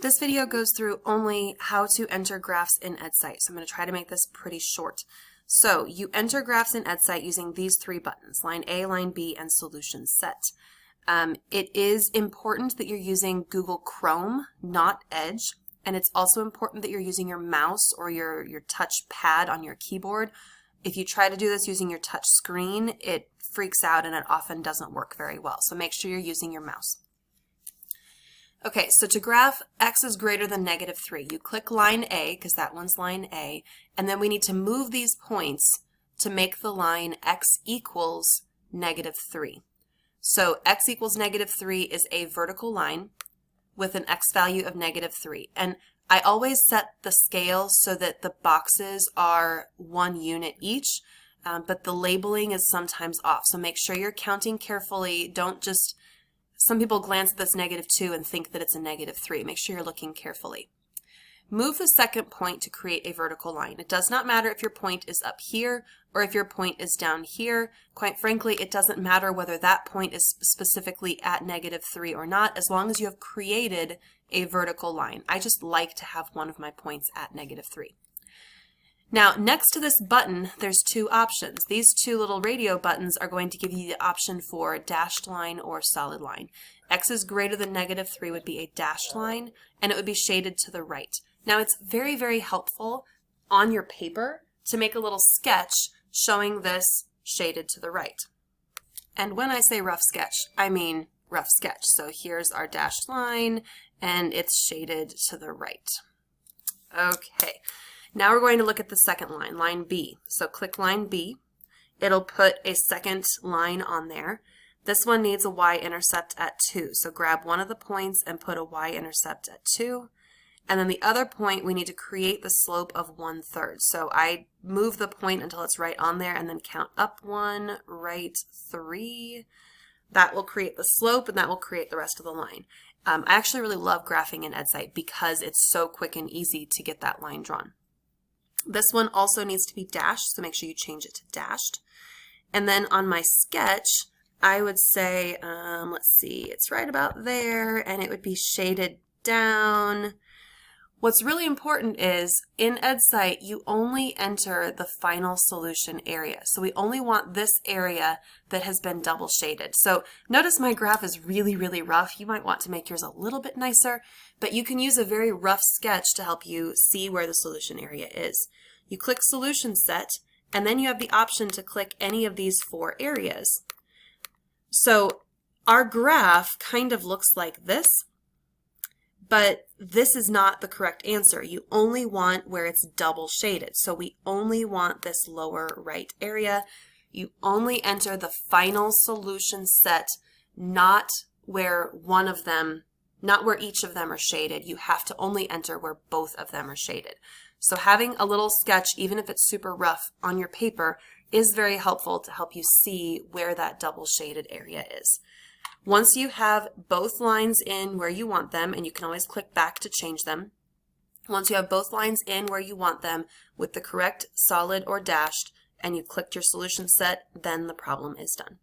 This video goes through only how to enter graphs in EdCite, so I'm going to try to make this pretty short. So you enter graphs in EdCite using these three buttons, line A, line B, and solution set. It is important that you're using Google Chrome, not Edge, and it's also important that you're using your mouse or your touch pad on your keyboard. If you try to do this using your touch screen, it freaks out and it often doesn't work very well, so make sure you're using your mouse. Okay, so to graph x is greater than -3, you click line A, because that one's line A, and then we need to move these points to make the line x equals -3. So x equals -3 is a vertical line with an x value of -3. And I always set the scale so that the boxes are 1 unit each, but the labeling is sometimes off. So make sure you're counting carefully. Don't just... Some people glance at this -2 and think that it's a -3. Make sure you're looking carefully. Move the second point to create a vertical line. It does not matter if your point is up here or if your point is down here. Quite frankly, it doesn't matter whether that point is specifically at -3 or not, as long as you have created a vertical line. I just like to have one of my points at -3. Now, next to this button, there's two options. These two little radio buttons are going to give you the option for dashed line or solid line. X is greater than -3 would be a dashed line, and it would be shaded to the right. Now, it's very, very helpful on your paper to make a little sketch showing this shaded to the right. And when I say rough sketch, I mean rough sketch. So here's our dashed line, and it's shaded to the right. Okay. Now we're going to look at the second line, line B. So click line B. It'll put a second line on there. This one needs a y-intercept at 2. So grab one of the points and put a y-intercept at 2. And then the other point, we need to create the slope of 1/3. So I move the point until it's right on there and then count up 1, right 3. That will create the slope and that will create the rest of the line. I actually really love graphing in EdCite because it's so quick and easy to get that line drawn. This one also needs to be dashed, so make sure you change it to dashed. And then on my sketch, I would say, let's see, it's right about there, and it would be shaded down. What's really important is, in EdCite, you only enter the final solution area. So we only want this area that has been double shaded. So notice my graph is really, really rough. You might want to make yours a little bit nicer, but you can use a very rough sketch to help you see where the solution area is. You click Solution Set, and then you have the option to click any of these 4 areas. So our graph kind of looks like this, but this is not the correct answer. You only want where it's double shaded. So we only want this lower right area. You only enter the final solution set, not where one of them, not where each of them are shaded. You have to only enter where both of them are shaded. So having a little sketch, even if it's super rough on your paper, is very helpful to help you see where that double shaded area is. Once you have both lines in where you want them, and you can always click back to change them, once you have both lines in where you want them with the correct solid or dashed, and you've clicked your solution set, then the problem is done.